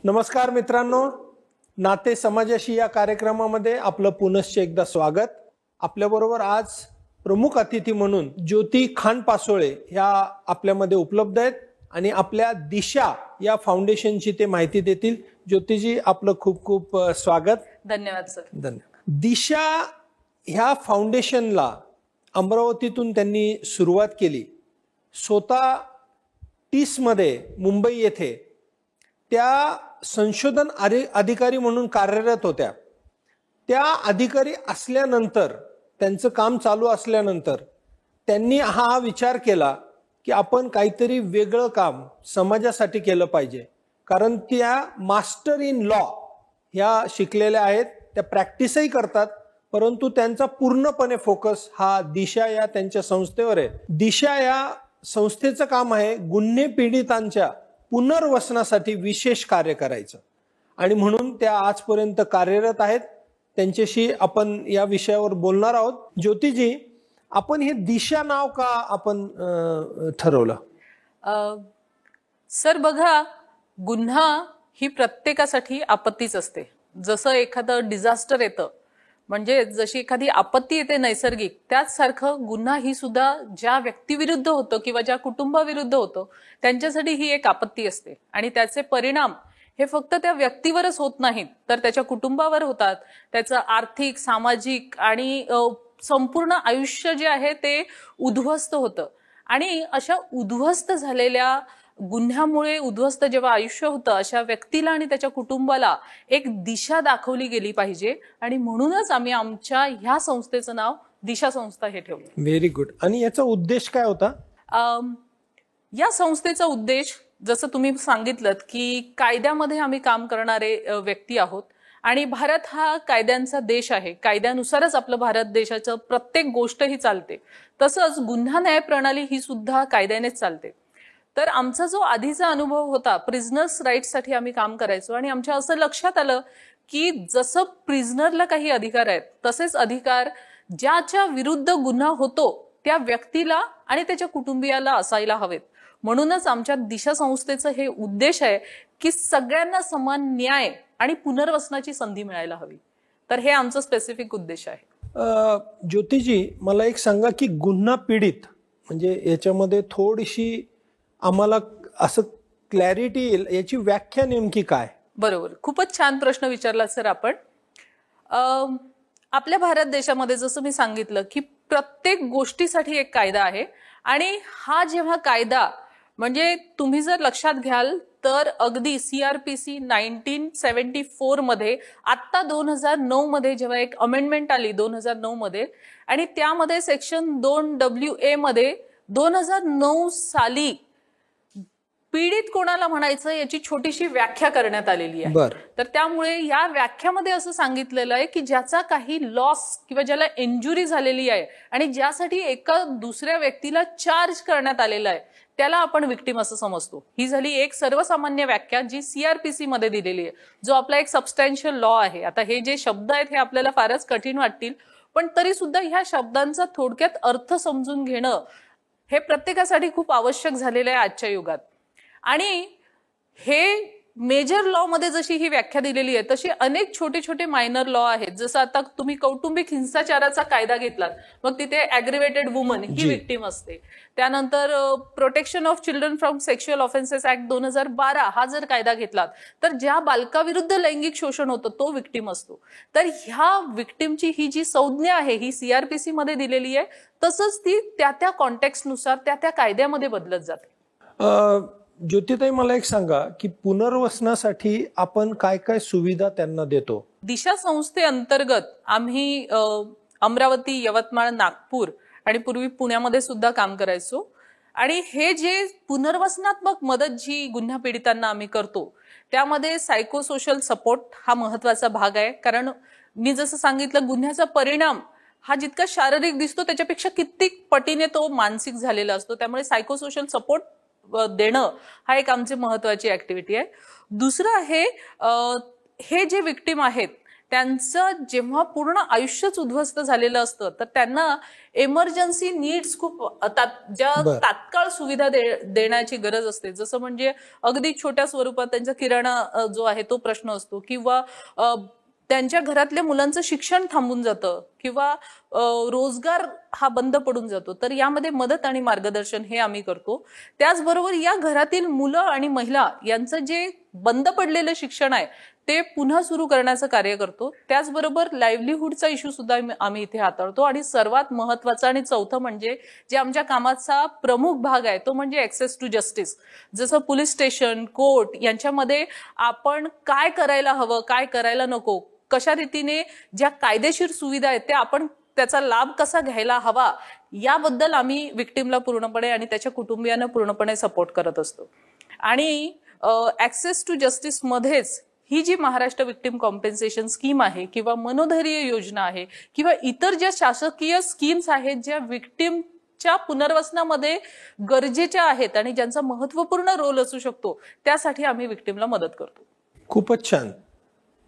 नमस्कार मित्रांनो, नाते समाजाशी या कार्यक्रमामध्ये आपलं पुनश्च एकदा स्वागत. आपल्याबरोबर आज प्रमुख अतिथी म्हणून ज्योती खानपासोळे ह्या आपल्यामध्ये उपलब्ध आहेत आणि आपल्या दिशा या फाउंडेशनची ते माहिती देतील. ज्योतिजी, आपलं खूप खूप स्वागत. धन्यवाद सर. धन्यवाद. दिशा ह्या फाउंडेशनला अमरावतीतून त्यांनी सुरुवात केली. स्वतः 30 मध्ये मुंबई येथे त्या संशोधन अधिकारी म्हणून कार्यरत होत्या. त्या अधिकारी असल्यानंतर, त्यांचं काम चालू असल्यानंतर त्यांनी हा विचार केला की आपण काहीतरी वेगळं काम समाजासाठी केलं पाहिजे. कारण त्या मास्टर इन लॉ ह्या शिकलेल्या आहेत, त्या प्रॅक्टिसही करतात, परंतु त्यांचा पूर्णपणे फोकस हा दिशा या त्यांच्या संस्थेवर आहे. दिशा या संस्थेचं काम आहे गुन्हे पीडितांच्या पुनर्वसनासाठी विशेष कार्य करायचं आणि म्हणून त्या आजपर्यंत कार्यरत आहेत. त्यांच्याशी आपण या विषयावर बोलणार आहोत. ज्योतिजी, आपण हे दिशा नाव का आपण ठरवलं? सर बघा, गुन्हा ही प्रत्येकासाठी आपत्तीच असते. जसं एखादं डिझास्टर येतं, म्हणजे जशी एखादी आपत्ती येते नैसर्गिक, त्याच सारखं गुन्हा ही सुद्धा ज्या व्यक्तीविरुद्ध होतं किंवा ज्या कुटुंबाविरुद्ध होतं त्यांच्यासाठी ही एक आपत्ती असते. आणि त्याचे परिणाम हे फक्त त्या व्यक्तीवरच होत नाहीत, तर त्याच्या कुटुंबावर होतात. त्याचं आर्थिक, सामाजिक आणि संपूर्ण आयुष्य जे आहे ते उद्ध्वस्त होतं. आणि अशा उद्ध्वस्त झालेल्या गुन्ह्यामुळे उद्ध्वस्त जेव्हा आयुष्य होतं, अशा व्यक्तीला आणि त्याच्या कुटुंबाला एक दिशा दाखवली गेली पाहिजे. आणि म्हणूनच आम्ही आमच्या ह्या संस्थेचं नाव दिशा संस्था हे ठेवलं. Very good. आणि याचा उद्देश काय होता? या संस्थेचा उद्देश, जसं तुम्ही सांगितलं की कायद्यामध्ये आम्ही काम करणारे व्यक्ती आहोत आणि भारत हा कायद्यांचा देश आहे. कायद्यानुसारच आपलं भारत देशाचं प्रत्येक गोष्ट ही चालते. तसंच गुन्हा न्याय प्रणाली ही सुद्धा कायद्यानेच चालते. तर आमचा जो आधीचा अनुभव होता, प्रिझनर्स राईट्ससाठी आम्ही काम करायचो आणि आमच्या असं लक्षात आलं की जसं प्रिझनरला काही अधिकार आहेत, तसेच अधिकार ज्याच्या विरुद्ध गुन्हा होतो त्या व्यक्तीला आणि त्याच्या कुटुंबियाला असायला हवेत. म्हणूनच आमच्या दिशा संस्थेचं हे उद्देश आहे की सगळ्यांना समान न्याय आणि पुनर्वसनाची संधी मिळायला हवी. तर हे आमचं स्पेसिफिक उद्देश आहे. ज्योतिजी, मला एक सांगा की गुन्हा पीडित म्हणजे याच्यामध्ये थोडीशी आम्हाला असं क्लॅरिटी येईल, याची व्याख्या नेमकी काय? बरोबर, खूपच छान प्रश्न विचारला सर आपण. आपल्या भारत देशामध्ये जसं मी सांगितलं की प्रत्येक गोष्टीसाठी एक कायदा आहे. आणि हा जेव्हा कायदा, म्हणजे तुम्ही जर लक्षात घ्याल तर अगदी CRPC 1974 मध्ये, आत्ता 2009 मध्ये जेव्हा एक अमेंडमेंट आली 2009 मध्ये, आणि त्यामध्ये सेक्शन 2WA मध्ये 2009 साली पीडित कोणाला म्हणायचं याची छोटीशी व्याख्या करण्यात आलेली आहे. तर त्यामुळे या व्याख्यामध्ये असं सांगितलेलं आहे की ज्याचा काही लॉस किंवा ज्याला इंजुरी झालेली आहे आणि ज्यासाठी एका दुसऱ्या व्यक्तीला चार्ज करण्यात आलेला आहे त्याला आपण विक्टिम असं समजतो. ही झाली एक सर्वसामान्य व्याख्या जी CRPC मध्ये दिलेली आहे, जो आपला एक सबस्टॅन्शियल लॉ आहे. आता हे जे शब्द आहेत हे आपल्याला फारच कठीण वाटतील, पण तरी सुद्धा ह्या शब्दांचा थोडक्यात अर्थ समजून घेणं हे प्रत्येकासाठी खूप आवश्यक झालेलं आहे आजच्या युगात. आणि हे मेजर लॉ मध्ये जशी ही व्याख्या दिलेली आहे तशी अनेक छोटे छोटे मायनर लॉ आहेत. जसं आता तुम्ही कौटुंबिक हिंसाचाराचा कायदा घेतलात, मग तिथे ॲग्रिवेटेड वुमन ही विक्टीम असते. त्यानंतर protection of children from sexual offences act 2012 हा जर कायदा घेतलात तर ज्या बालकाविरुद्ध लैंगिक शोषण होतं तो विक्टीम असतो. तर ह्या विक्टीमची ही जी संज्ञा आहे ही CRPC मध्ये दिलेली आहे, तसंच ती त्या त्या कॉन्टेक्स्टनुसार त्या त्या कायद्यामध्ये बदलत जाते. ज्योतिताई, मला एक सांगा की पुनर्वसनासाठी आपण काय काय सुविधा त्यांना देतो? दिशा संस्थेअंतर्गत आम्ही अमरावती, यवतमाळ, नागपूर आणि पूर्वी पुण्यामध्ये सुद्धा काम करायचो. आणि हे जे पुनर्वसनात्मक मदत जी गुन्हा पीडितांना आम्ही करतो त्यामध्ये सायकोसोशल सपोर्ट हा महत्वाचा भाग आहे. कारण मी जसं सांगितलं, गुन्ह्याचा परिणाम हा जितका शारीरिक दिसतो त्याच्यापेक्षा कित्येक पटीने तो मानसिक झालेला असतो. त्यामुळे सायकोसोशल सपोर्ट देणं हा एक आमची महत्वाची ऍक्टिव्हिटी आहे. दुसरं आहे, हे जे विक्टीम आहेत त्यांचं जेव्हा पूर्ण आयुष्यच उद्ध्वस्त झालेलं असतं तर त्यांना इमर्जन्सी नीड्स खूप ज्या तात्काळ सुविधा देण्याची गरज असते. जसं म्हणजे अगदी छोट्या स्वरूपात त्यांचा किराणा जो आहे तो प्रश्न असतो, किंवा त्यांच्या घरातल्या मुलांचं शिक्षण थांबून जातं, किंवा रोजगार हा बंद पडून जातो. तर यामध्ये मदत आणि मार्गदर्शन हे आम्ही करतो. त्याचबरोबर या घरातील मुलं आणि महिला यांचं जे बंद पडलेलं शिक्षण आहे ते पुन्हा सुरू करण्याचं कार्य करतो. त्याचबरोबर लाईव्हलीहूडचा इश्यू सुद्धा आम्ही इथे हाताळतो. आणि सर्वात महत्वाचं आणि चौथं म्हणजे जे आमच्या कामाचा प्रमुख भाग आहे तो म्हणजे ऍक्सेस टू जस्टिस. जसं पोलीस स्टेशन, कोर्ट यांच्यामध्ये आपण काय करायला हवं, काय करायला नको, कशा रीतीने ज्या कायदेशीर सुविधा आहेत त्या आपण त्याचा लाभ कसा घ्यायला हवा, याबद्दल आम्ही विक्टिमला पूर्णपणे आणि त्याच्या कुटुंबियांना पूर्णपणे सपोर्ट करत असतो. आणि ऍक्सेस टू जस्टिस मध्येच ही जी महाराष्ट्र विक्टिम कॉम्पेन्सेशन स्कीम आहे, किंवा मनोधैर्य योजना आहे, किंवा इतर ज्या शासकीय स्कीम्स आहेत ज्या विक्टिमच्या पुनर्वसनामध्ये गरजेच्या आहेत आणि ज्यांचा महत्वपूर्ण रोल असू शकतो, त्यासाठी आम्ही विक्टिमला मदत करतो. खूपच छान.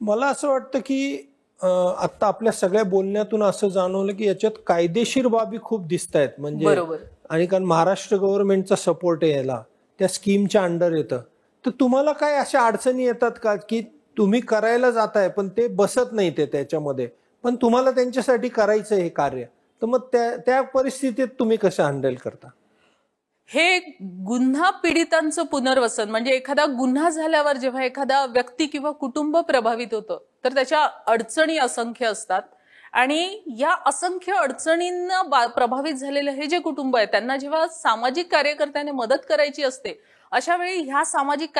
मला असं वाटतं की आता आपल्या सगळ्या बोलण्यातून असं जाणवलं की याच्यात कायदेशीर बाबी खूप दिसत आहेत. म्हणजे बरोबर. आणि कारण महाराष्ट्र गव्हर्नमेंटचा सपोर्ट आहे याला, त्या स्कीमच्या अंडर येतं. तर तुम्हाला काय अशा अडचणी येतात का की तुम्ही करायला जाताय पण ते बसत नाही ते त्याच्यामध्ये, पण तुम्हाला त्यांच्यासाठी करायचं हे कार्य, तर मग त्या परिस्थितीत तुम्ही कसं हँडल करता? हे गुन्हा पीडितांचं पुनर्वसन म्हणजे एखादा गुन्हा झाल्यावर जेव्हा एखादा व्यक्ती किंवा कुटुंब प्रभावित होतं तर त्याच्या अडचणी असंख्य असतात. आणि या असंख्य अडचणींना प्रभावित झालेलं हे जे कुटुंब आहे त्यांना जेव्हा सामाजिक कार्यकर्त्याने मदत करायची असते, अशा वेळी ह्या सामाजिक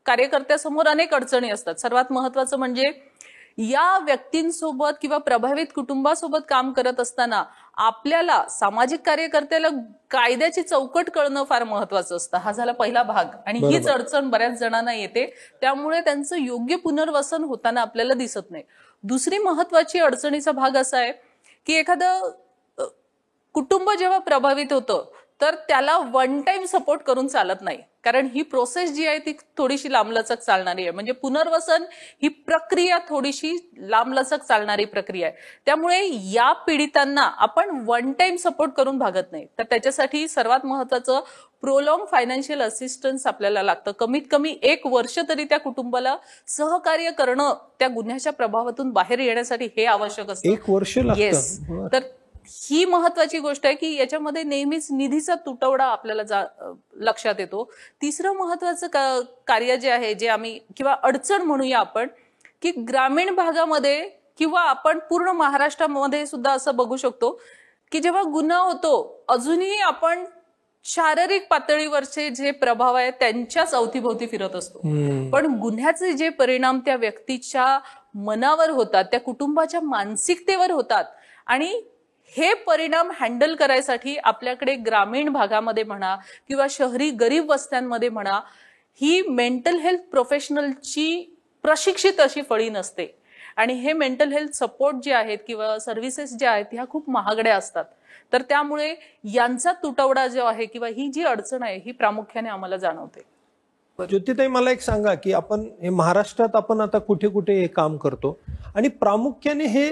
कार्यकर्त्यासमोर अनेक अडचणी असतात. सर्वात महत्वाचं म्हणजे या व्यक्तींसोबत किंवा प्रभावित कुटुंबासोबत काम करत असताना आपल्याला सामाजिक कार्यकर्त्याला कायद्याची चौकट कळणं फार महत्वाचं असतं. हा झाला पहिला भाग. आणि हीच अडचण बऱ्याच जणांना येते, त्यामुळे त्यांचं योग्य पुनर्वसन होताना आपल्याला दिसत नाही. दुसरी महत्वाची अडचणीचा भाग असा आहे की एखादं कुटुंब जेव्हा प्रभावित होतं तर त्याला वन टाइम सपोर्ट करून चालत नाही, कारण ही प्रोसेस जी आहे ती थोडीशी लांबलचक चालणारी आहे. म्हणजे पुनर्वसन ही प्रक्रिया थोडीशी लांबलचक चालणारी प्रक्रिया आहे. त्यामुळे या पीडितांना आपण वन टाइम सपोर्ट करून भागत नाही. तर त्याच्यासाठी सर्वात महत्वाचं प्रोलॉंग फायनान्शियल असिस्टन्स आपल्याला लागतं. कमीत कमी 1 वर्ष तरी त्या कुटुंबाला सहकार्य करणं त्या गुन्ह्याच्या प्रभावातून बाहेर येण्यासाठी हे आवश्यक असतं. 1 वर्ष लागतं. येस. तर ही महत्वाची गोष्ट आहे की याच्यामध्ये नेहमीच निधीचा तुटवडा आपल्याला लक्षात येतो. तिसरं महत्वाचं कार्य जे आहे, जे आम्ही किंवा अडचण म्हणूया आपण, की ग्रामीण भागामध्ये किंवा आपण पूर्ण महाराष्ट्रामध्ये सुद्धा असं बघू शकतो की जेव्हा गुन्हा होतो अजूनही आपण शारीरिक पातळीवरचे जे प्रभाव आहेत त्यांच्याच अवतीभोवती फिरत असतो. पण गुन्ह्याचे जे परिणाम त्या व्यक्तीच्या मनावर होतात, त्या कुटुंबाच्या मानसिकतेवर होतात, आणि हे परिणाम हँडल करायसाठी आपल्याकडे ग्रामीण भागामध्ये म्हणा किंवा शहरी गरीब वस्त्यांमध्ये म्हणा, ही मेंटल हेल्थ प्रोफेशनलची प्रशिक्षित अशी फळी नसते. आणि हे मेंटल हेल्थ सपोर्ट जे आहेत किंवा सर्व्हिसेस ज्या आहेत ह्या खूप महागड्या असतात. तर त्यामुळे यांचा तुटवडा जो आहे किंवा ही जी अडचण आहे ही प्रामुख्याने आम्हाला जाणवते. ज्योतिताई, मला एक सांगा की आपण हे महाराष्ट्रात आपण आता कुठे कुठे हे काम करतो, आणि प्रामुख्याने हे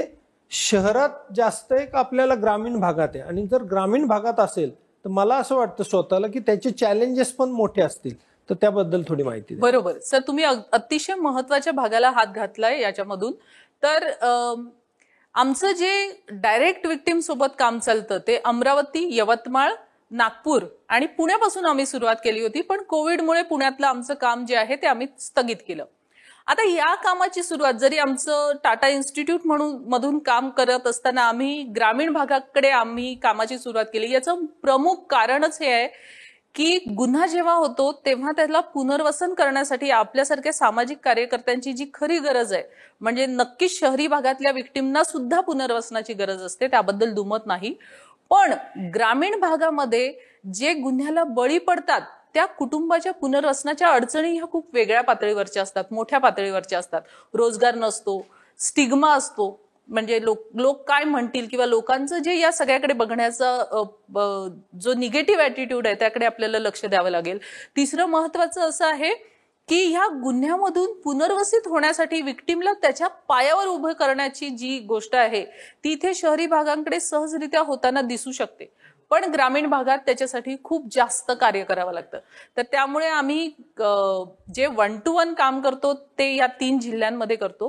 शहरात जास्त आहे का आपल्याला ग्रामीण भागात आहे? आणि जर ग्रामीण भागात असेल तर मला असं वाटतं स्वतःला की त्याचे चॅलेंजेस पण मोठे असतील, तर त्याबद्दल थोडी माहिती द्या. बरोबर सर, तुम्ही अतिशय महत्वाच्या भागाला हात घातलाय याच्यामधून. तर आमचं जे डायरेक्ट विक्टिम सोबत काम चालतं ते अमरावती, यवतमाळ, नागपूर आणि पुण्यापासून आम्ही सुरुवात केली होती. पण कोविडमुळे पुण्यातलं आमचं काम जे आहे ते आम्ही स्थगित केलं. आता या कामाची सुरुवात जरी आमचं टाटा इन्स्टिट्यूट मधून काम करत असताना आम्ही ग्रामीण भागाकडे आम्ही कामाची सुरुवात केली. याचं प्रमुख कारणच हे आहे की गुन्हा जेव्हा होतो तेव्हा त्याला पुनर्वसन करण्यासाठी आपल्यासारख्या सामाजिक कार्यकर्त्यांची जी खरी गरज आहे, म्हणजे नक्कीच शहरी भागातल्या विक्टिमना सुद्धा पुनर्वसनाची गरज असते, त्याबद्दल दुमत नाही. पण ग्रामीण भागामध्ये जे गुन्ह्याला बळी पडतात त्या कुटुंबाच्या पुनर्वसनाच्या अडचणी ह्या खूप वेगळ्या पातळीवरच्या असतात, मोठ्या पातळीवरच्या असतात. रोजगार नसतो, स्टिग्मा असतो, म्हणजे लोक काय म्हणतील किंवा लोकांचं जे या सगळ्याकडे बघण्याचा जो निगेटिव्ह ऍटिट्यूड आहे त्याकडे आपल्याला लक्ष द्यावं लागेल. तिसरं महत्वाचं असं आहे की ह्या गुन्ह्यामधून पुनर्वसित होण्यासाठी विक्टिमला त्याच्या पायावर उभं करण्याची जी गोष्ट आहे ती इथे शहरी भागांकडे सहजरित्या होताना दिसू शकते, पण ग्रामीण भागात त्याच्यासाठी खूप जास्त कार्य करावं लागतं. तर त्यामुळे आम्ही जे 1 to 1 काम करतो ते या 3 जिल्ह्यांमध्ये करतो.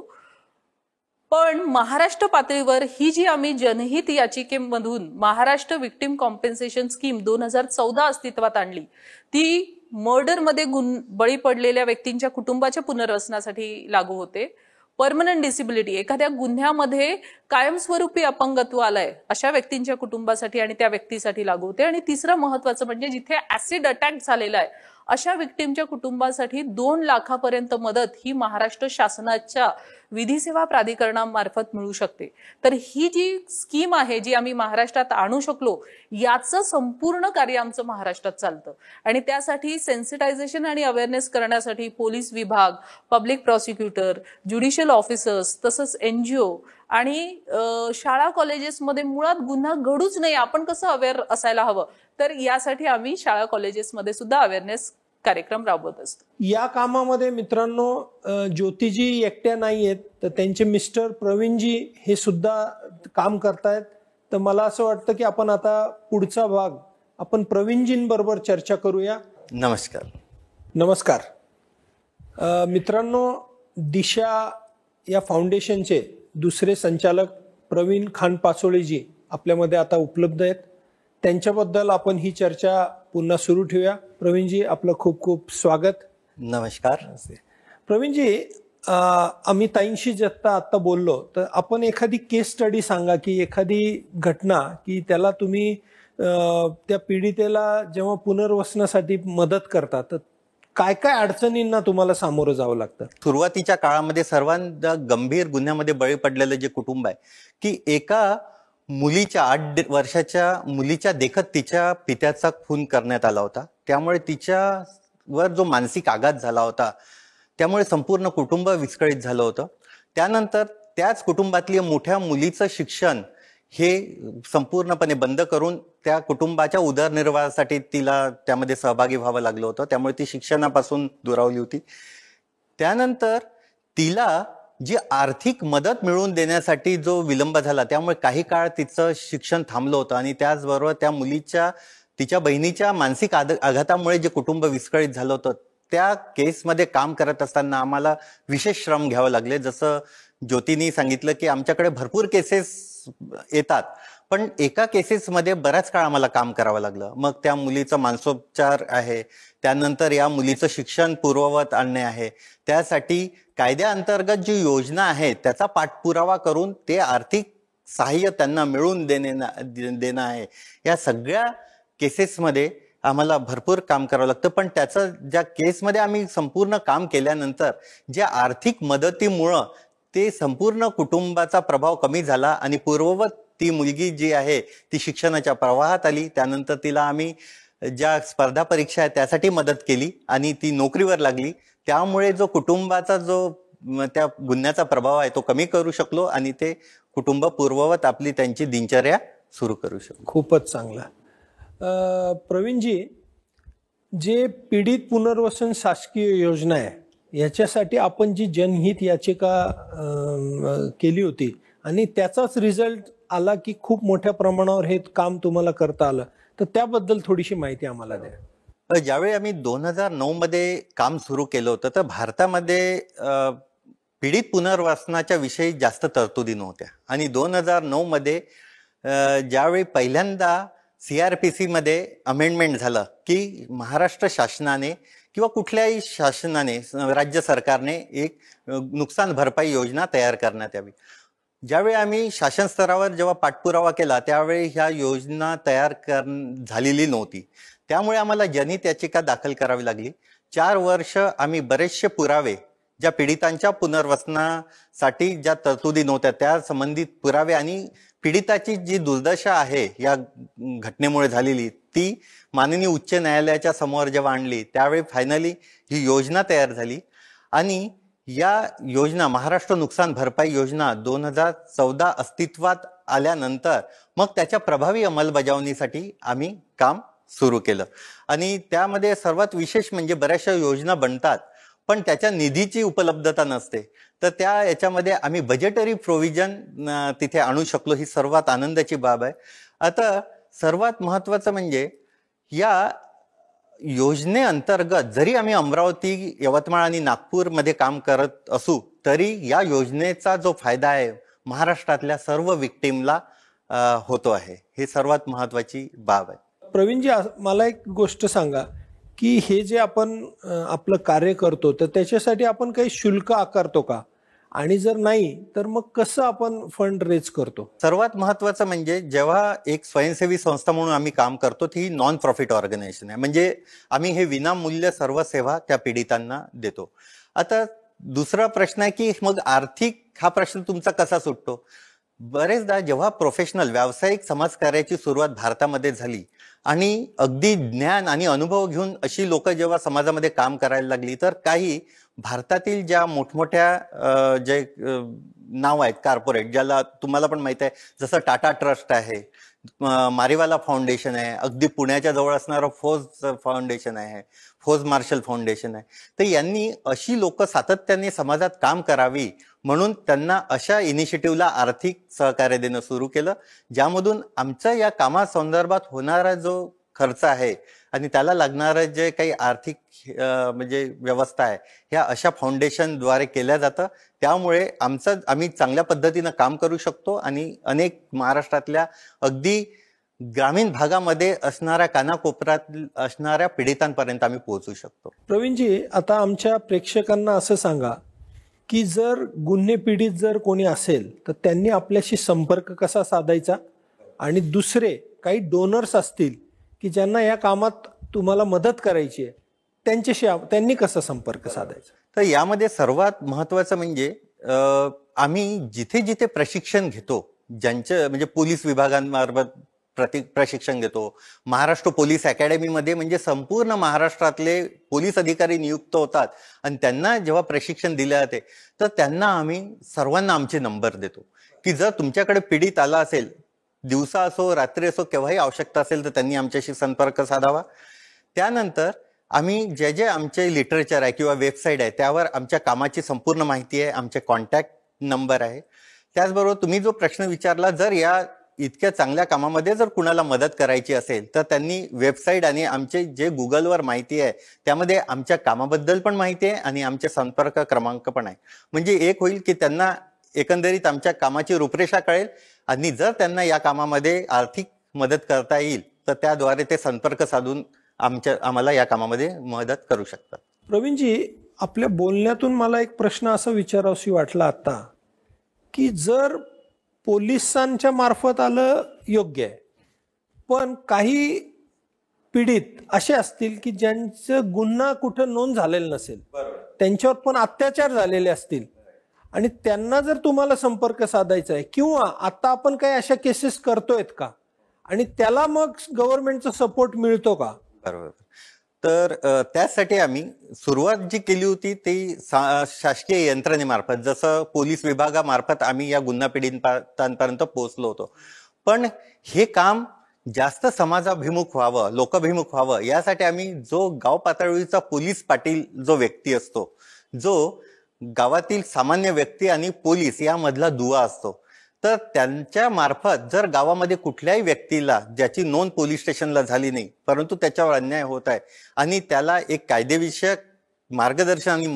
पण महाराष्ट्र पातळीवर ही जी आम्ही जनहित याचिकेमधून महाराष्ट्र विक्टिम कॉम्पेन्सेशन स्कीम 2014 अस्तित्वात आणली, ती मर्डरमध्ये बळी पडलेल्या व्यक्तींच्या कुटुंबाच्या पुनर्वसनासाठी लागू होते. परमनंट डिसेबिलिटी, एखाद्या गुन्ह्यामध्ये कायमस्वरूपी अपंगत्व आलंय अशा व्यक्तींच्या कुटुंबासाठी आणि त्या व्यक्तीसाठी लागू होते. आणि तिसरं महत्वाचं म्हणजे जिथे ऍसिड अटॅक झालेला आहे अशा विक्टिमच्या कुटुंबासाठी 2 लाखापर्यंत मदत ही महाराष्ट्र शासनाच्या विधी सेवा प्राधिकरणामार्फत मिळू शकते. तर ही जी स्कीम आहे जी आम्ही महाराष्ट्रात आणू शकलो, याचं संपूर्ण कार्य आमचं महाराष्ट्रात चालतं. आणि त्यासाठी सेन्सिटायझेशन आणि अवेअरनेस करण्यासाठी पोलीस विभाग, पब्लिक प्रॉसिक्युटर, ज्युडिशियल ऑफिसर्स, तसंच NGO आणि शाळा कॉलेजेसमध्ये मुळात गुन्हा घडूच नाही आपण कसं अवेअर असायला हवं, तर यासाठी आम्ही शाळा कॉलेजेसमध्ये सुद्धा अवेअरनेस कार्यक्रम राबवत असतो. या कामामध्ये मित्रांनो ज्योतिजी एकट्या नाही आहेत, तर त्यांचे मिस्टर प्रवीणजी हे सुद्धा काम करतायत. तर मला असं वाटतं की आपण आता पुढचा भाग आपण प्रवीणजींबरोबर चर्चा करूया. नमस्कार. नमस्कार मित्रांनो, दिशा या फाउंडेशनचे दुसरे संचालक प्रवीण खानपाचोळेजी आपल्यामध्ये आता उपलब्ध आहेत. त्यांच्याबद्दल आपण ही चर्चा पुन्हा सुरू ठेवूया. प्रवीणजी, आपलं खूप खूप स्वागत. नमस्कार. प्रवीणजी, आम्ही ताईंशी आता बोललो, तर आपण एखादी केस स्टडी सांगा की एखादी घटना की त्याला तुम्ही त्या पीडितेला जेव्हा पुनर्वसनासाठी मदत करता तर काय काय अडचणींना तुम्हाला सामोरं जावं लागतं? सुरुवातीच्या काळामध्ये सर्वांना गंभीर गुन्ह्यामध्ये बळी पडलेलं जे कुटुंब आहे की एका मुलीच्या 8 वर्षाच्या मुलीच्या देखत तिच्या पित्याचा खून करण्यात आला होता. त्यामुळे तिच्यावर जो मानसिक आघात झाला होता, त्यामुळे संपूर्ण कुटुंब विस्कळीत झालं होतं. त्यानंतर त्याच कुटुंबातल्या मोठ्या मुलीचं शिक्षण हे संपूर्णपणे बंद करून त्या कुटुंबाच्या उदरनिर्वाहासाठी तिला त्यामध्ये सहभागी व्हावं लागलं होतं. त्यामुळे ती शिक्षणापासून दुरावली होती. त्यानंतर तिला जी आर्थिक मदत मिळवून देण्यासाठी जो विलंब झाला, त्यामुळे काही काळ तिचं शिक्षण थांबलं होतं. आणि त्याचबरोबर त्या मुलीच्या तिच्या बहिणीच्या मानसिक आघातामुळे जे कुटुंब विस्कळीत झालं होतं, त्या केसमध्ये काम करत असताना आम्हाला विशेष श्रम घ्यावे लागले. जसं ज्योतीनी सांगितलं की आमच्याकडे भरपूर केसेस येतात, पण एका केसेसमध्ये बराच काळ आम्हाला काम करावं लागलं. मग त्या मुलीचा मानसोपचार आहे, त्यानंतर या मुलीचं शिक्षण पूर्ववत आणणे आहे, त्यासाठी कायद्याअंतर्गत जी योजना आहे त्याचा पाठपुरावा करून ते आर्थिक सहाय्य त्यांना मिळवून देणं आहे. या सगळ्या केसेसमध्ये आम्हाला भरपूर काम करावं लागतं. पण त्याचं ज्या केसमध्ये आम्ही संपूर्ण काम केल्यानंतर ज्या आर्थिक मदतीमुळं ते संपूर्ण कुटुंबाचा प्रभाव कमी झाला आणि पूर्ववत ती मुलगी जी आहे ती शिक्षणाच्या प्रवाहात आली. त्यानंतर तिला आम्ही ज्या स्पर्धा परीक्षा आहेत त्यासाठी मदत केली आणि ती नोकरीवर लागली. त्यामुळे जो कुटुंबाचा जो त्या गुन्ह्याचा प्रभाव आहे तो कमी करू शकलो आणि ते कुटुंब पूर्ववत आपली त्यांची दिनचर्या सुरू करू शकलो. खूपच चांगला. प्रवीणजी, जे पीडित पुनर्वसन शासकीय योजना आहे याच्यासाठी आपण जी जनहित याचिका केली होती आणि त्याचाच रिझल्ट आला की खूप मोठ्या प्रमाणावर हे काम तुम्हाला करता आलं, तर त्याबद्दल थोडीशी माहिती आम्हाला द्या. ज्यावेळी आम्ही 2009 मध्ये काम सुरू केलं होतं तर भारतामध्ये पीडित पुनर्वसनाच्या विषयी जास्त तरतुदी नव्हत्या. आणि 2009 मध्ये ज्यावेळी पहिल्यांदा CRPC मध्ये अमेंडमेंट झालं की महाराष्ट्र शासनाने किंवा कुठल्याही शासनाने, राज्य सरकारने एक नुकसान भरपाई योजना तयार करण्यात यावी. ज्यावेळी आम्ही शासन स्तरावर जेव्हा पाठपुरावा केला त्यावेळी ह्या योजना तयार झालेली नव्हती. त्यामुळे आम्हाला जनहित याचिका दाखल करावी लागली. 4 वर्ष आम्ही बरेचसे पुरावे, ज्या पीडितांच्या पुनर्वसनासाठी ज्या तरतुदी नव्हत्या त्या संबंधित पुरावे आणि पीडिताची जी दुर्दशा आहे या घटनेमुळे झालेली, ती माननीय उच्च न्यायालयाच्या समोर जेव्हा आणली त्यावेळी फायनली ही योजना तयार झाली. आणि या योजना, महाराष्ट्र नुकसान भरपाई योजना 2014 अस्तित्वात आल्यानंतर मग त्याच्या प्रभावी अंमलबजावणीसाठी आम्ही काम सुरू केलं. आणि त्यामध्ये सर्वात विशेष म्हणजे बऱ्याचशा योजना बनतात पण त्याच्या निधीची उपलब्धता नसते. तर त्या याच्यामध्ये आम्ही बजेटरी प्रोव्हिजन तिथे आणू शकलो, ही सर्वात आनंदाची बाब आहे. आता सर्वात महत्वाचं म्हणजे या योजनेअंतर्गत जरी आम्ही अमरावती, यवतमाळ आणि नागपूरमध्ये काम करत असू तरी या योजनेचा जो फायदा आहे महाराष्ट्रातल्या सर्व विक्टीमला होतो आहे. ही सर्वात महत्वाची बाब आहे. प्रवीणजी, मला एक गोष्ट सांगा की हे जे आपण आपलं कार्य करतो तर त्याच्यासाठी आपण काही शुल्क आकारतो का, आणि जर नाही तर मग कसं आपण फंड रेज करतो? सर्वात महत्वाचं म्हणजे जेव्हा एक स्वयंसेवी संस्था म्हणून आम्ही काम करतो ती नॉन प्रॉफिट ऑर्गनायझेशन आहे, म्हणजे आम्ही हे विनामूल्य सर्व सेवा त्या पीडितांना देतो. आता दुसरा प्रश्न आहे की मग आर्थिक हा प्रश्न तुमचा कसा सुटतो? बरेचदा जेव्हा प्रोफेशनल व्यावसायिक समाजकार्याची सुरुवात भारतामध्ये झाली आणि अगदी ज्ञान आणि अनुभव घेऊन अशी लोक जेव्हा समाजामध्ये काम करायला लागली, तर काही भारतातील ज्या मोठमोठ्या जे नाव आहेत कॉर्पोरेट, ज्याला तुम्हाला पण माहित आहे, जसं टाटा ट्रस्ट आहे, मारीवाला फाउंडेशन आहे, अगदी पुण्याच्या जवळ असणारं फोज फाउंडेशन आहे, फोज मार्शल फाउंडेशन आहे, तर यांनी अशी लोक सातत्याने समाजात काम करावी म्हणून त्यांना अशा इनिशिएटिव्हला आर्थिक सहकार्य देणं सुरू केलं, ज्यामधून आमच्या या कामासंदर्भात होणारा जो खर्च आहे आणि त्याला लागणारं जे काही आर्थिक म्हणजे व्यवस्था आहे ह्या अशा फाउंडेशनद्वारे केल्या जातं. त्यामुळे आम्ही चांगल्या पद्धतीनं काम करू शकतो आणि अनेक महाराष्ट्रातल्या अगदी ग्रामीण भागामध्ये असणाऱ्या कानाकोपऱ्यात असणाऱ्या पीडितांपर्यंत आम्ही पोहोचू शकतो. प्रवीणजी, आता आमच्या प्रेक्षकांना असं सांगा की जर गुन्हे पीडित जर कोणी असेल तर त्यांनी आपल्याशी संपर्क कसा साधायचा, आणि दुसरे काही डोनर्स असतील की ज्यांना या कामात तुम्हाला मदत करायची आहे त्यांच्याशी त्यांनी कसा संपर्क साधायचा? तर यामध्ये सर्वात महत्वाचं म्हणजे आम्ही जिथे जिथे प्रशिक्षण घेतो, ज्यांचं म्हणजे पोलीस विभागांमार्फत प्रशिक्षण घेतो, महाराष्ट्र पोलीस अकॅडमीमध्ये म्हणजे संपूर्ण महाराष्ट्रातले पोलीस अधिकारी नियुक्त होतात आणि त्यांना जेव्हा प्रशिक्षण दिले जाते तर त्यांना आम्ही सर्वांना आमचे नंबर देतो की जर तुमच्याकडे पीडित आला असेल, दिवसा असो रात्री असो, केव्हाही आवश्यकता असेल तर त्यांनी आमच्याशी संपर्क साधावा. त्यानंतर आम्ही जे जे आमचे लिटरेचर आहे किंवा वेबसाईट आहे त्यावर आमच्या कामाची संपूर्ण माहिती आहे, आमचे कॉन्टॅक्ट नंबर आहे. त्याचबरोबर तुम्ही जो प्रश्न विचारला, जर या इतक्या चांगल्या कामामध्ये जर कुणाला मदत करायची असेल तर त्यांनी वेबसाईट आणि आमचे जे गुगलवर माहिती आहे त्यामध्ये आमच्या कामाबद्दल पण माहिती आहे आणि आमचे संपर्क क्रमांक पण आहे. म्हणजे एक होईल की त्यांना एकंदरीत आमच्या कामाची रूपरेषा कळेल आणि जर त्यांना या कामामध्ये आर्थिक मदत करता येईल तर त्याद्वारे ते संपर्क साधून आम्हाला या कामामध्ये मदत करू शकतात. प्रवीणजी, आपल्या बोलण्यातून मला एक प्रश्न असा विचारावासी वाटला आता की जर पोलिसांच्या मार्फत आलं योग्य आहे, पण काही पीडित असे असतील की ज्यांचं गुन्हा कुठं नोंद झालेला नसेल, त्यांच्यावर पण अत्याचार झालेले असतील आणि त्यांना जर तुम्हाला संपर्क साधायचा आहे किंवा आता आपण काही अशा केसेस करतोयत का, आणि त्याला मग गव्हर्नमेंटचा सपोर्ट मिळतो का? बरोबर. तर त्यासाठी आम्ही सुरुवात जी केली होती ती शासकीय यंत्रणेमार्फत, जसं पोलीस विभागामार्फत आम्ही या गुन्हा पीडितांपर्यंत पोहोचलो होतो. पण हे काम जास्त समाजाभिमुख व्हावं, लोकाभिमुख व्हावं, यासाठी आम्ही जो गाव पातळीचा पोलीस पाटील जो व्यक्ती असतो, जो गावातील सामान्य व्यक्ती आणि पोलीस यामधला दुवा असतो, तर त्यांच्या मार्फत जर गावामध्ये कुठल्याही व्यक्तीला ज्याची नोंद पोलीस स्टेशनला झाली नाही परंतु त्याच्यावर अन्याय होत आहे आणि त्याला एक कायदेविषयक मार्गदर्शन आणि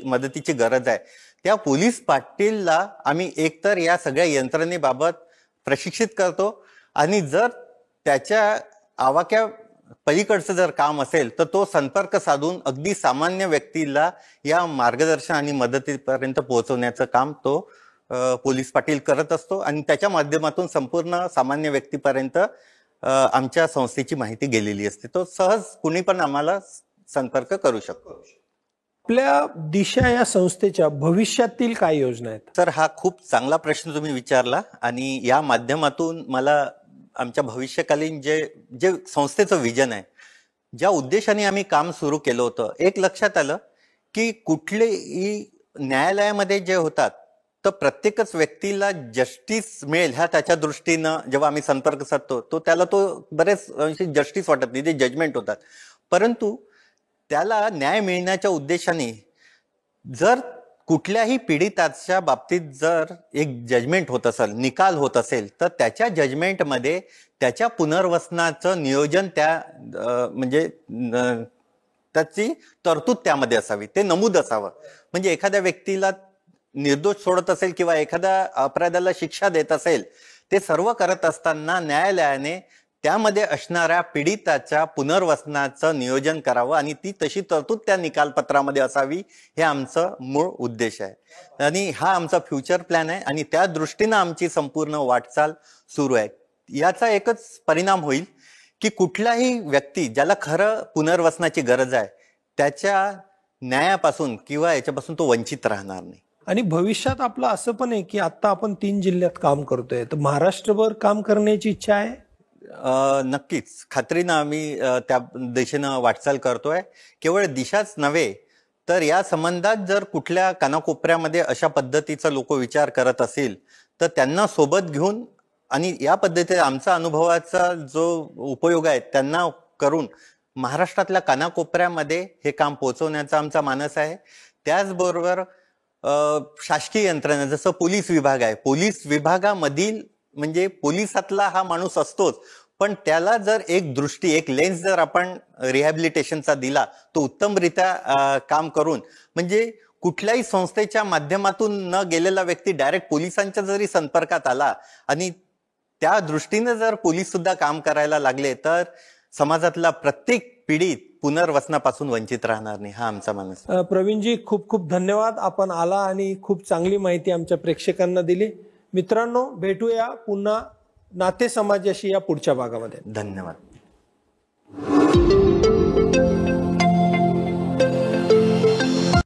मदतीची गरज आहे, त्या पोलीस पाटीलला आम्ही एकतर या सगळ्या यंत्रणेबाबत प्रशिक्षित करतो आणि जर त्याच्या आवाक्या पलीकडचं जर काम असेल तर तो संपर्क साधून अगदी सामान्य व्यक्तीला या मार्गदर्शन आणि मदतीपर्यंत पोहोचवण्याचं काम तो पोलीस पाटील करत असतो आणि त्याच्या माध्यमातून संपूर्ण सामान्य व्यक्तीपर्यंत आमच्या संस्थेची माहिती गेलेली असते. तो सहज कुणी पण आम्हाला संपर्क करू शकतो. आपल्या दिशा या संस्थेच्या भविष्यातील काय योजना आहेत? तर हा खूप चांगला प्रश्न तुम्ही विचारला आणि या माध्यमातून मला आमच्या भविष्यकालीन जे संस्थेचं विजन आहे, ज्या उद्देशाने आम्ही काम सुरू केलं होतं, एक लक्षात आलं की कुठलेही न्यायालयामध्ये जे होतात तर प्रत्येकच व्यक्तीला जस्टिस मिळेल ह्या त्याच्या दृष्टीनं जेव्हा आम्ही संपर्क साधतो तो त्याला बरेच जस्टिस वाटत नाही, ते जजमेंट होतात. परंतु त्याला न्याय मिळण्याच्या उद्देशाने जर कुठल्याही पीडिताच्या बाबतीत जर एक जजमेंट होत असेल, निकाल होत असेल, तर त्याच्या जजमेंटमध्ये त्याच्या पुनर्वसनाचं नियोजन त्याची तरतूद त्यामध्ये असावी, ते नमूद असावं. म्हणजे एखाद्या व्यक्तीला निर्दोष सोडत असेल किंवा एखाद्या अपराधाला शिक्षा देत असेल, ते सर्व करत असताना न्यायालयाने त्यामध्ये असणाऱ्या पीडिताच्या पुनर्वसनाचं नियोजन करावं आणि ती तशी तरतूद त्या निकालपत्रामध्ये असावी, हे आमचं मूळ उद्देश आहे आणि हा आमचा फ्युचर प्लॅन आहे आणि त्या दृष्टीनं आमची संपूर्ण वाटचाल सुरू आहे. याचा एकच परिणाम होईल की कुठलाही व्यक्ती ज्याला खरं पुनर्वसनाची गरज आहे त्याच्या न्यायापासून किंवा याच्यापासून तो वंचित राहणार नाही. आणि भविष्यात आपलं असं पण आहे की आता आपण 3 जिल्ह्यात काम करतोय, तर महाराष्ट्रभर काम करण्याची इच्छा आहे. नक्कीच, खात्रीनं आम्ही त्या दिशेनं वाटचाल करतोय. केवळ दिशाच नव्हे तर या संबंधात जर कुठल्या कानाकोपऱ्यामध्ये अशा पद्धतीचा लोक विचार करत असतील तर त्यांना सोबत घेऊन आणि या पद्धतीने आमचा अनुभवाचा जो उपयोग आहे त्यांना करून महाराष्ट्रातल्या कानाकोपऱ्यामध्ये हे काम पोहोचवण्याचा आमचा मानस आहे. त्याचबरोबर शासकीय यंत्रणा जसं पोलीस विभाग आहे, पोलीस विभागामधील म्हणजे पोलिसातला हा माणूस असतोच, पण त्याला जर एक दृष्टी, एक लेन्स जर आपण रिहॅबिलिटेशनचा दिला, तो उत्तमरित्या काम करून म्हणजे कुठल्याही संस्थेच्या माध्यमातून न गेलेला व्यक्ती डायरेक्ट पोलिसांच्या जरी संपर्कात आला आणि त्या दृष्टीने जर पोलीस सुद्धा काम करायला लागले तर समाजातला प्रत्येक पीडित पुनर्वसनापासून वंचित राहणार नाही, हा आमचा मानस. प्रवीणजी, खूप खूप धन्यवाद. आपण आला आणि खूप चांगली माहिती आमच्या प्रेक्षकांना दिली. मित्रांनो, भेटूया पुन्हा नाते समाजाशी या पुढच्या भागामध्ये. धन्यवाद.